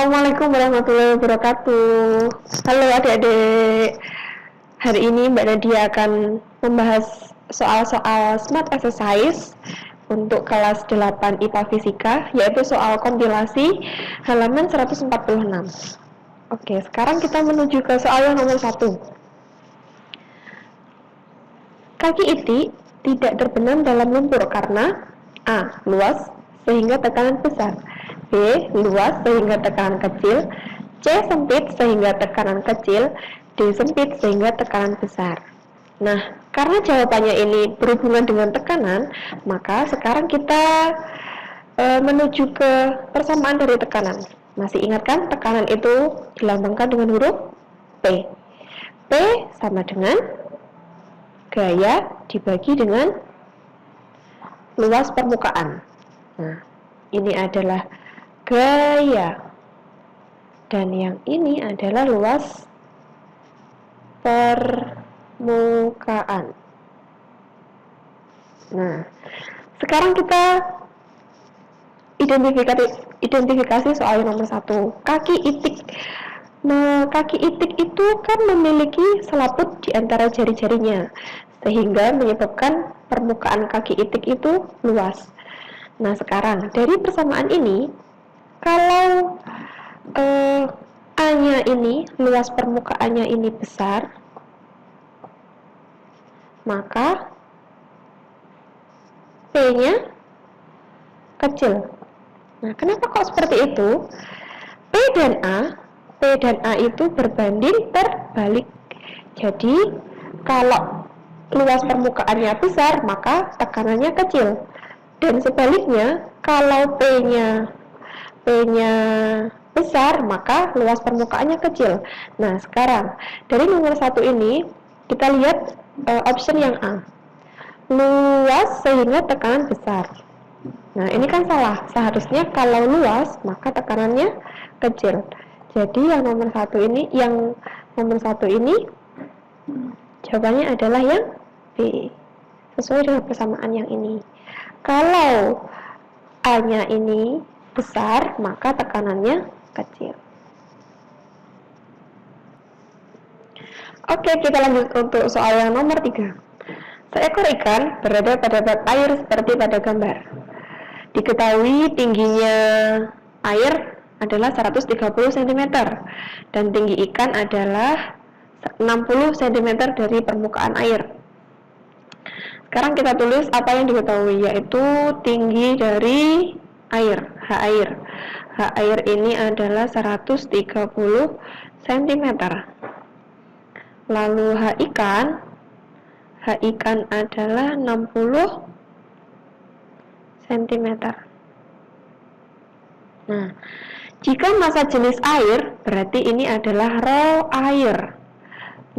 Assalamualaikum warahmatullahi wabarakatuh. Halo adik-adik. Hari ini Mbak Nadia akan membahas soal-soal Smart Exercise untuk kelas 8 IPA Fisika, yaitu soal kompilasi halaman 146. Oke, sekarang kita menuju ke soal yang nomor 1. Kaki itik tidak terbenam dalam lumpur karena A. Luas sehingga tekanan besar, B. Luas sehingga tekanan kecil, C. Sempit sehingga tekanan kecil, D. Sempit sehingga tekanan besar. Nah, karena jawabannya ini berhubungan dengan tekanan, maka sekarang kita menuju ke persamaan dari tekanan. Masih ingat kan, tekanan itu dilambangkan dengan huruf P. P sama dengan gaya dibagi dengan luas permukaan. Nah, ini adalah gaya dan yang ini adalah luas permukaan. Nah, sekarang kita identifikasi soal nomor 1. Kaki itik. Nah, kaki itik itu kan memiliki selaput di antara jari-jarinya, sehingga menyebabkan permukaan kaki itik itu luas. Nah, sekarang dari persamaan ini, kalau A-nya ini, luas permukaannya ini besar, maka P-nya kecil. Nah, kenapa kok seperti itu? P dan A itu berbanding terbalik. Jadi, kalau luas permukaannya besar, maka tekanannya kecil. Dan sebaliknya, kalau P-nya besar, maka luas permukaannya kecil. Nah, sekarang dari nomor 1 ini kita lihat option yang A. Luas sehingga tekanan besar. Nah, ini kan salah. Seharusnya kalau luas, maka tekanannya kecil. Jadi yang nomor 1 ini jawabannya adalah yang B. Sesuai dengan persamaan yang ini. Kalau A-nya ini besar, maka tekanannya kecil. Oke, kita lanjut untuk soal yang nomor 3. Seekor ikan berada pada bak air seperti pada gambar. Diketahui tingginya air adalah 130 cm dan tinggi ikan adalah 60 cm dari permukaan air. Sekarang kita tulis apa yang diketahui, yaitu tinggi dari air, H air. H air ini adalah 130 cm. Lalu H ikan adalah 60 cm. Nah, jika massa jenis air, berarti ini adalah rho air.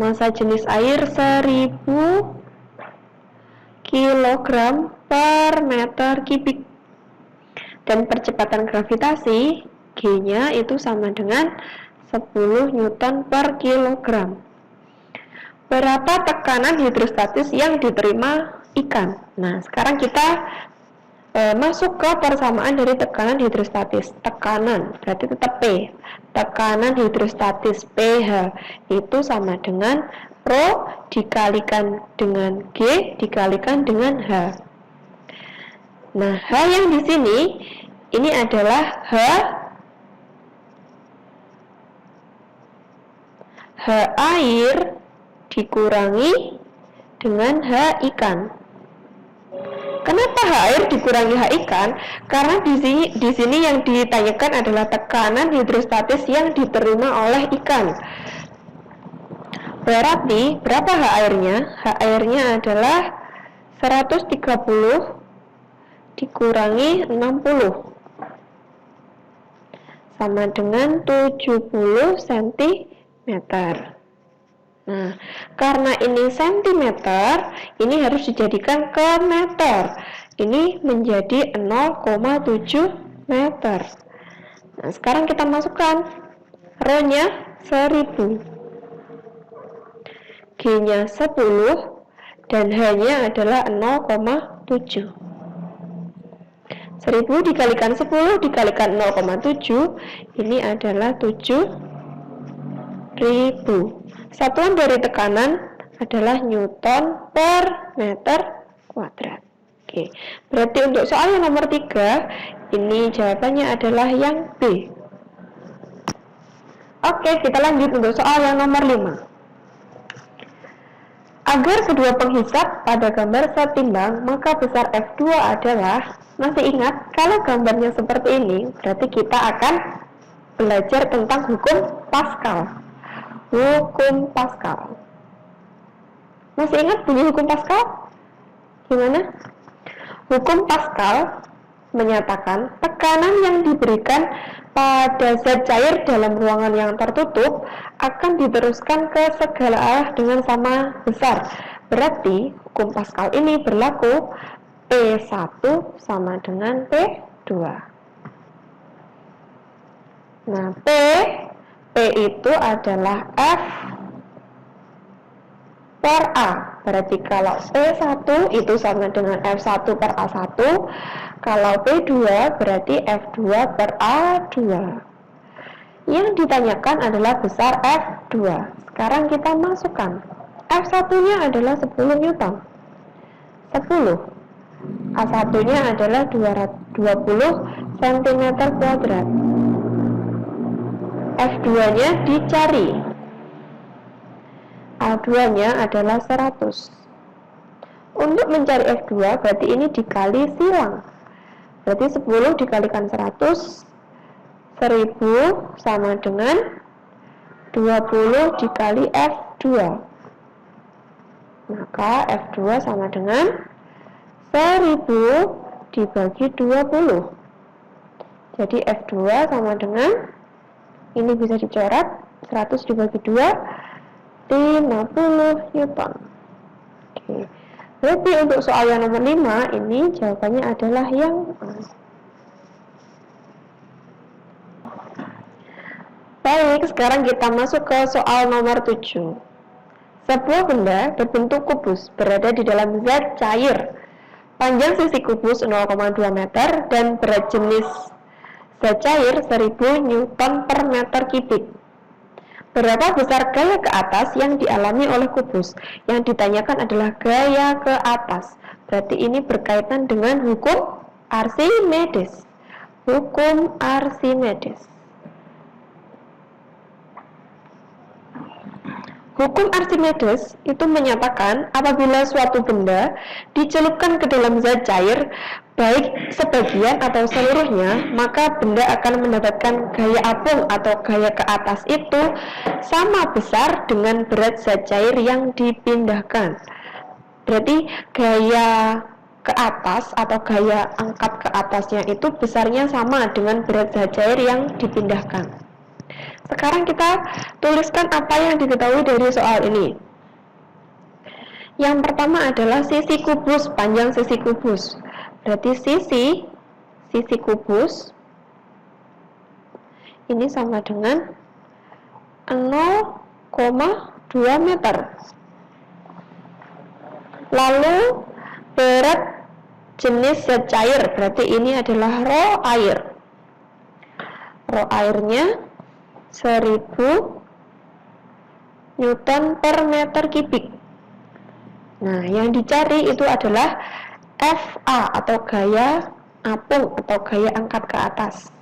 Massa jenis air 1000 kg per meter kubik. Dan percepatan gravitasi, G-nya itu sama dengan 10 Newton per kilogram. Berapa tekanan hidrostatis yang diterima ikan? Nah, sekarang kita masuk ke persamaan dari tekanan hidrostatis. Tekanan, berarti tetap P. Tekanan hidrostatis pH itu sama dengan rho dikalikan dengan G dikalikan dengan H. Nah, H yang di sini ini adalah H air dikurangi dengan H ikan. Kenapa H air dikurangi H ikan? Karena di sini yang ditanyakan adalah tekanan hidrostatis yang diterima oleh ikan. Berarti berapa H airnya? H airnya adalah 130 dikurangi 60 sama dengan 70 cm. Nah, karena ini cm, ini harus dijadikan ke meter. Ini menjadi 0,7 meter. Nah, sekarang kita masukkan rho-nya 1000, G-nya 10, dan H-nya adalah 0,7. 1000 dikalikan 10 dikalikan 0,7, ini adalah 7000. Satuan dari tekanan adalah Newton per meter kuadrat. Oke, berarti untuk soal yang nomor 3, ini jawabannya adalah yang B. Oke, kita lanjut untuk soal yang nomor 5. Agar kedua penghisap pada gambar setimbang, maka besar F2 adalah, masih ingat, kalau gambarnya seperti ini, berarti kita akan belajar tentang hukum Pascal. Hukum Pascal. Masih ingat bunyi hukum Pascal? Gimana? Hukum Pascal menyatakan tekanan yang diberikan pada zat cair dalam ruangan yang tertutup akan diteruskan ke segala arah dengan sama besar. Berarti hukum Pascal ini berlaku P1 sama dengan P2. Nah, P itu adalah F per A. Berarti kalau P1 itu sama dengan F1 per A1, kalau P2 berarti F2 per A2. Yang ditanyakan adalah besar F2. Sekarang kita masukkan. F1-nya adalah 10 Newton. 10. A1-nya adalah 220 cm kuadrat. F2-nya dicari. A2-nya adalah 100. Untuk mencari F2 berarti ini dikali silang. Berarti 10 dikalikan 100, 1000 sama dengan 20 dikali F2. Maka F2 sama dengan 1000 dibagi 20. Jadi F2 sama dengan, ini bisa dicoret, 100 dibagi 2, 50 Newton. Oke. Berarti untuk soal yang nomor 5 ini jawabannya adalah yang A. Baik, sekarang kita masuk ke soal nomor 7. Sebuah benda berbentuk kubus berada di dalam zat cair. Panjang sisi kubus 0,2 meter dan berat jenis zat cair 1000 Newton per meter kubik. Berapa besar gaya ke atas yang dialami oleh kubus? Yang ditanyakan adalah gaya ke atas. Berarti ini berkaitan dengan hukum Archimedes. Hukum Archimedes. Hukum Archimedes itu menyatakan apabila suatu benda dicelupkan ke dalam zat cair, baik sebagian atau seluruhnya, maka benda akan mendapatkan gaya apung atau gaya ke atas itu sama besar dengan berat zat cair yang dipindahkan. Berarti gaya ke atas atau gaya angkat ke atasnya itu besarnya sama dengan berat zat cair yang dipindahkan. Sekarang kita tuliskan apa yang diketahui dari soal ini. Yang pertama adalah sisi kubus, panjang sisi kubus. Berarti sisi kubus ini sama dengan 0,2 meter. Lalu berat jenis zat cair, berarti ini adalah rho air. Rho airnya 1000 Newton per meter kubik. Nah, yang dicari itu adalah FA atau gaya apung atau gaya angkat ke atas.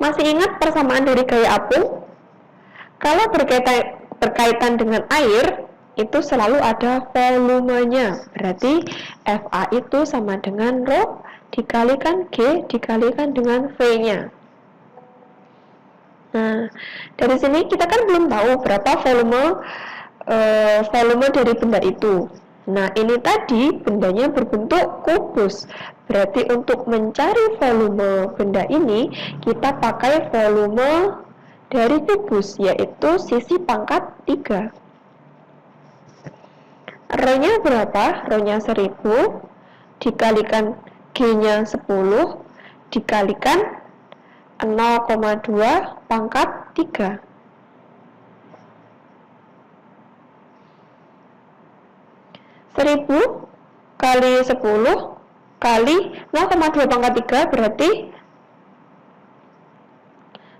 Masih ingat persamaan dari gaya apung? Kalau berkaitan dengan air, itu selalu ada volumenya. Berarti FA itu sama dengan rho dikalikan G dikalikan dengan V-nya. Nah, dari sini kita kan belum tahu berapa volume dari benda itu. Nah, ini tadi bendanya berbentuk kubus. Berarti untuk mencari volume benda ini, kita pakai volume dari kubus, yaitu sisi pangkat 3. Rho-nya berapa? Rho-nya 1000 dikalikan G-nya 10 dikalikan 0,2 pangkat 3. Seribu kali 10 kali 0,2 pangkat 3 berarti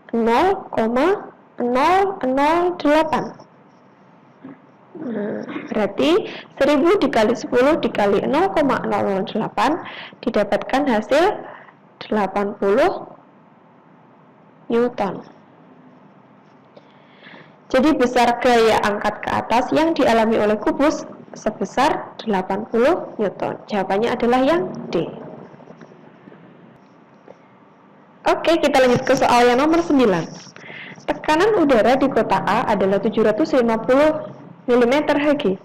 0,008. Berarti 1000 dikali 10 dikali 0,008 didapatkan hasil 80 Newton. Jadi besar gaya angkat ke atas yang dialami oleh kubus sebesar 80 Newton. Jawabannya adalah yang D. Oke, kita lanjut ke soal yang nomor 9. Tekanan udara di kota A adalah 750 mm Hg.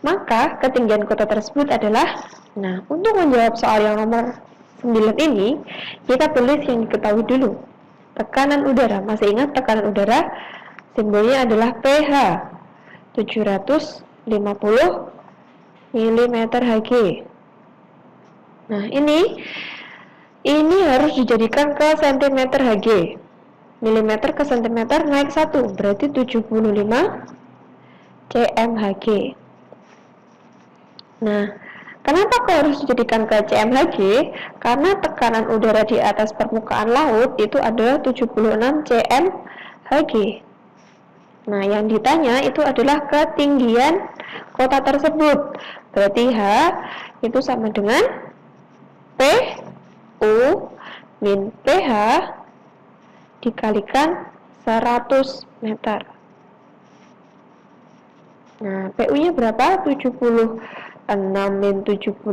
Maka ketinggian kota tersebut adalah, nah, untuk menjawab soal yang nomor 9 ini, kita tulis yang diketahui dulu. Tekanan udara, masih ingat tekanan udara? Simbolnya adalah pH, 750 mm Hg. Nah, ini harus dijadikan ke cm Hg. Mm ke cm naik 1, berarti 75 cm Hg. Nah, kenapa kok harus dijadikan ke cm Hg? Karena tekanan udara di atas permukaan laut itu adalah 76 cm Hg. Nah, yang ditanya itu adalah ketinggian kota tersebut. Berarti H itu sama dengan PU min PH dikalikan 100 meter. Nah, PU-nya berapa? 76 min 75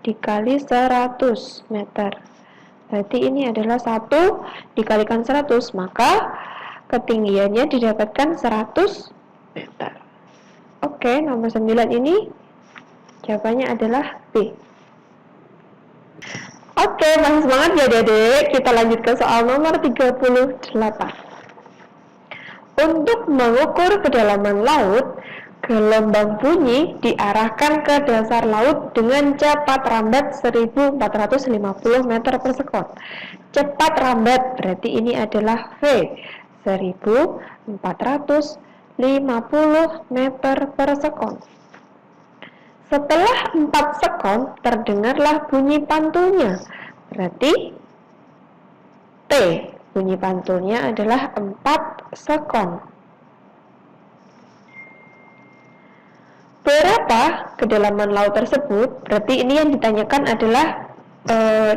dikali 100 meter. Berarti ini adalah 1 dikalikan 100, maka ketinggiannya didapatkan 100 meter. Oke, nomor 9 ini jawabannya adalah B. Oke, masih semangat ya Dede. Kita lanjut ke soal nomor 38. Untuk mengukur kedalaman laut, gelombang bunyi diarahkan ke dasar laut dengan cepat rambat 1450 meter per sekon. Cepat rambat berarti ini adalah V, 1450 meter per sekon. Setelah 4 sekon terdengarlah bunyi pantulnya. Berarti T, bunyi pantulnya adalah 4 sekon. Berapa kedalaman laut tersebut? Berarti ini yang ditanyakan adalah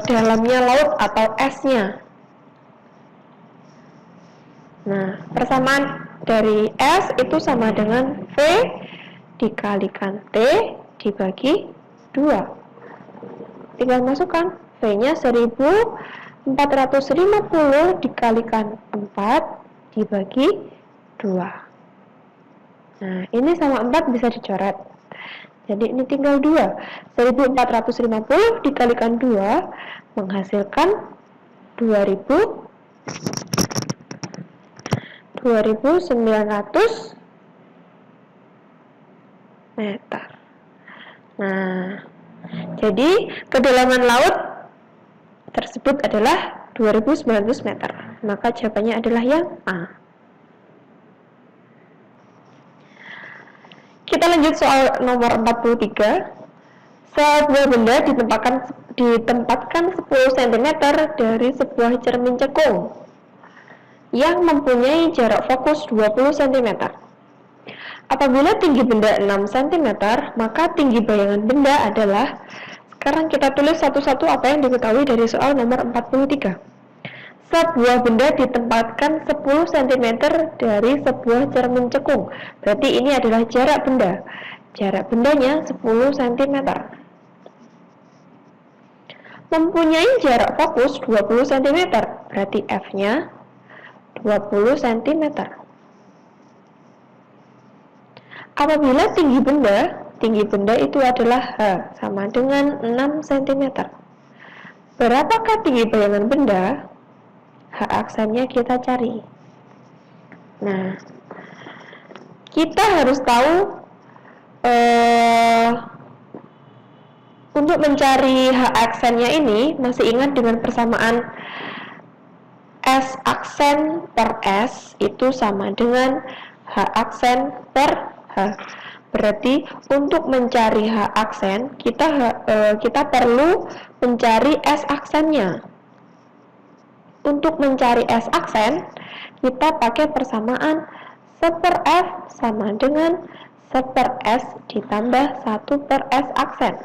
dalamnya laut atau S-nya. Nah, persamaan dari S itu sama dengan V dikalikan T dibagi 2. Tinggal masukkan V-nya 1450 dikalikan 4 dibagi 2. Nah, ini sama 4 bisa dicoret. Jadi ini tinggal 2. 1450 dikalikan 2 menghasilkan 2900 meter. Nah, jadi kedalaman laut tersebut adalah 2900 meter. Maka jawabannya adalah yang A. Kita lanjut soal nomor 43. Sebuah benda ditempatkan 10 cm dari sebuah cermin cekung yang mempunyai jarak fokus 20 cm. Apabila tinggi benda 6 cm, maka tinggi bayangan benda adalah, sekarang kita tulis satu-satu apa yang diketahui dari soal nomor 43. Sebuah benda ditempatkan 10 cm dari sebuah cermin cekung. Berarti ini adalah jarak benda. Jarak bendanya 10 cm. Mempunyai jarak fokus 20 cm. Berarti F-nya 20 cm. Apabila tinggi benda itu adalah H, sama dengan 6 cm. Berapakah tinggi bayangan benda? H aksennya kita cari. Nah, kita harus tahu untuk mencari H aksennya ini, masih ingat dengan persamaan S aksen per S itu sama dengan H aksen per H. Berarti untuk mencari H aksen, kita perlu mencari S aksennya. Untuk mencari S aksen, kita pakai persamaan 1/F sama dengan 1/S ditambah 1/S aksen.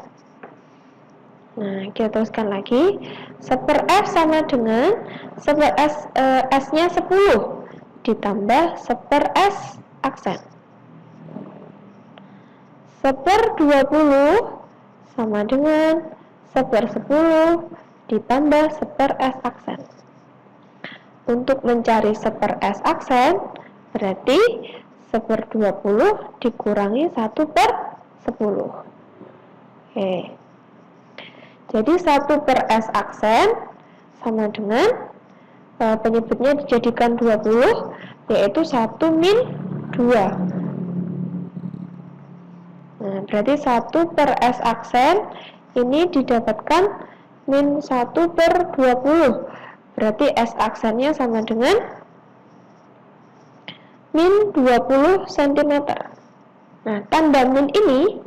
Nah, kita teruskan lagi. 1/F sama dengan 1/S, S-nya 10 ditambah 1/S aksen. 1/20 sama dengan 1/10 ditambah 1/S aksen. Untuk mencari 1/S aksen, berarti 1/20 dikurangi 1/10. Oke. Jadi 1/S aksen sama dengan penyebutnya dijadikan 20, yaitu 1 min 2. Nah, berarti 1/S aksen ini didapatkan min 1/20. Berarti S aksennya sama dengan min 20 cm. Nah, tanda min ini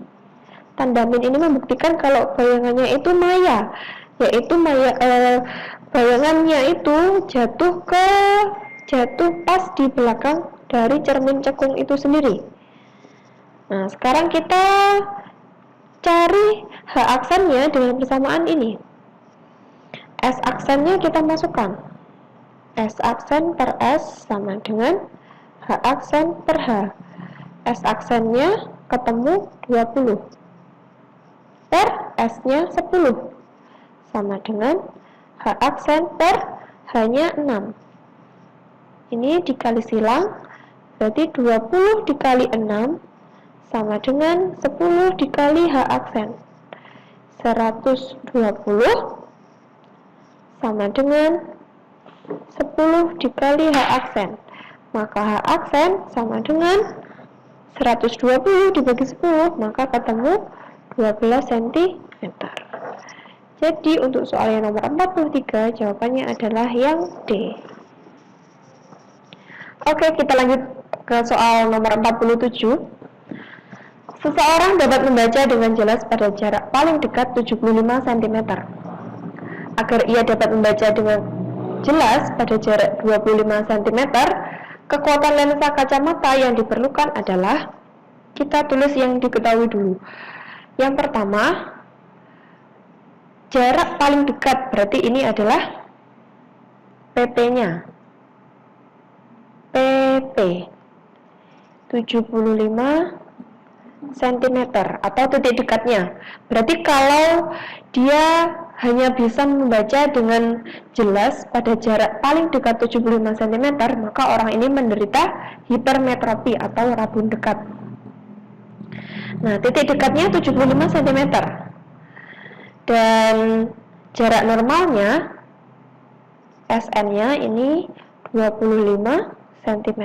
membuktikan kalau bayangannya itu maya, yaitu bayangannya itu jatuh pas di belakang dari cermin cekung itu sendiri. Nah, sekarang kita cari H aksennya dengan persamaan ini. S aksennya kita masukkan. S aksen per S sama dengan H aksen per H. S aksennya ketemu 20 per S-nya 10 sama dengan H aksen per H-nya 6. Ini dikali silang, berarti 20 dikali 6 sama dengan 10 dikali H aksen. 120 sama dengan 10 dikali H aksen. Maka H aksen sama dengan 120 dibagi 10, maka ketemu 12 cm. Jadi untuk soal yang nomor 43, jawabannya adalah yang D. Oke, kita lanjut ke soal nomor 47. Seseorang dapat membaca dengan jelas pada jarak paling dekat 75 cm. Agar ia dapat membaca dengan jelas pada jarak 25 cm, kekuatan lensa kacamata yang diperlukan adalah, kita tulis yang diketahui dulu. Yang pertama, jarak paling dekat, berarti ini adalah PP-nya. PP 75 cm atau titik dekatnya. Berarti kalau dia hanya bisa membaca dengan jelas pada jarak paling dekat 75 cm, maka orang ini menderita hipermetropi atau rabun dekat. Nah, titik dekatnya 75 cm. Dan jarak normalnya SN-nya ini 25 cm.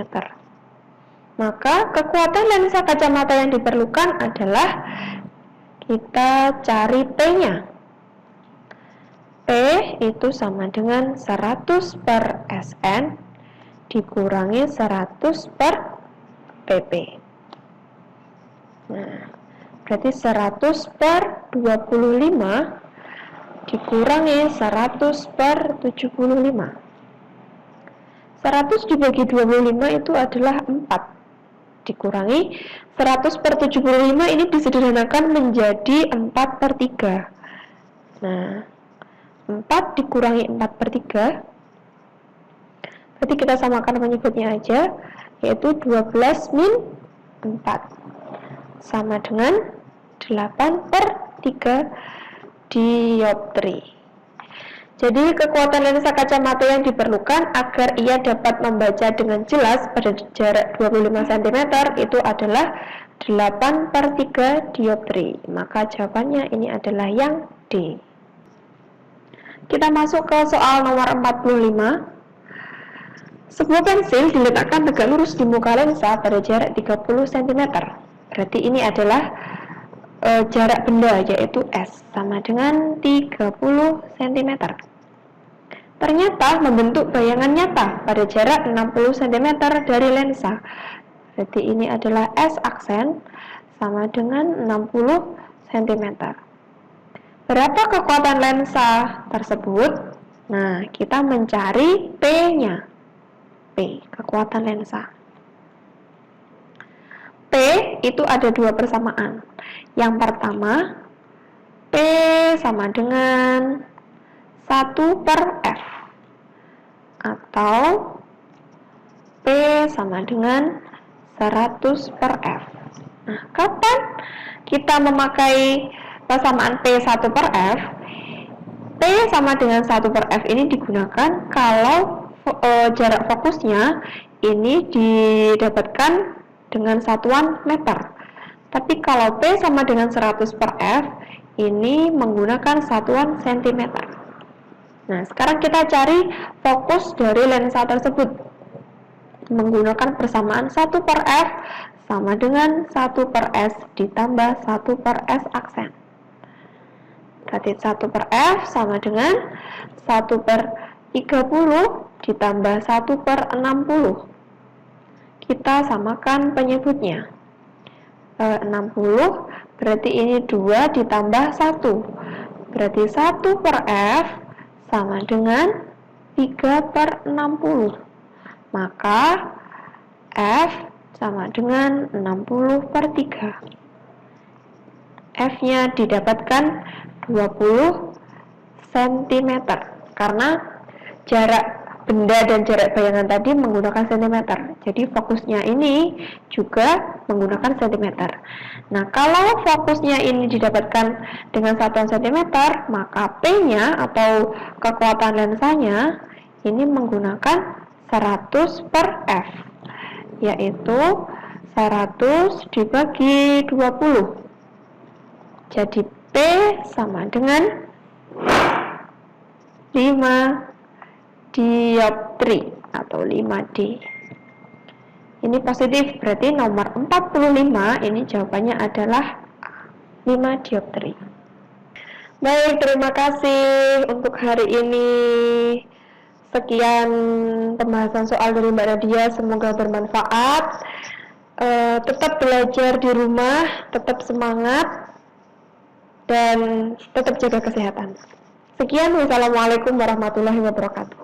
Maka kekuatan lensa kacamata yang diperlukan adalah kita cari P-nya. P itu sama dengan 100 per SN dikurangi 100 per PP. Nah, berarti 100 per 25 dikurangi 100 per 75. 100 dibagi 25 itu adalah 4. Dikurangi 100 per 75 ini disederhanakan menjadi 4 per 3. Nah, 4 dikurangi 4 per 3. Berarti kita samakan penyebutnya aja, yaitu 12 min 4. Sama dengan 8 per 3 dioptri. Jadi kekuatan lensa kacamata yang diperlukan agar ia dapat membaca dengan jelas pada jarak 25 cm itu adalah 8 per 3 dioptri. Maka jawabannya ini adalah yang D. Kita masuk ke soal nomor 45. Sebuah pensil diletakkan tegak lurus di muka lensa pada jarak 30 cm. Berarti ini adalah jarak benda, yaitu S, sama dengan 30 cm. Ternyata membentuk bayangan nyata pada jarak 60 cm dari lensa. Berarti ini adalah S aksen sama dengan 60 cm. Berapa kekuatan lensa tersebut? Nah, kita mencari P-nya. P, kekuatan lensa. P itu ada dua persamaan. Yang pertama, P sama dengan 1/F. Atau P sama dengan 100/F. Nah, kapan kita memakai persamaan P 1/F? P sama dengan 1/F ini digunakan kalau jarak fokusnya ini didapatkan dengan satuan meter. Tapi kalau P sama dengan 100/F ini menggunakan satuan cm. Nah, sekarang kita cari fokus dari lensa tersebut menggunakan persamaan 1/F sama dengan 1/S ditambah 1/S aksen. Berarti 1/F sama dengan 1/30 ditambah 1/60. Kita samakan penyebutnya. 60 berarti ini 2 ditambah 1. Berarti 1/F sama dengan 3/60. Maka F sama dengan 60/3. F-nya didapatkan 20 cm karena jarak benda dan jarak bayangan tadi menggunakan cm. Jadi fokusnya ini juga menggunakan cm. Nah, kalau fokusnya ini didapatkan dengan satuan cm, maka P-nya atau kekuatan lensanya ini menggunakan 100/F, yaitu 100 dibagi 20. Jadi P sama dengan 5 dioptri atau 5D. Ini positif, berarti nomor 45 ini jawabannya adalah 5 dioptri. Baik, terima kasih untuk hari ini. Sekian pembahasan soal dari Mbak Nadia, semoga bermanfaat. Tetap belajar di rumah, tetap semangat, dan tetap jaga kesehatan. Sekian, wassalamualaikum warahmatullahi wabarakatuh.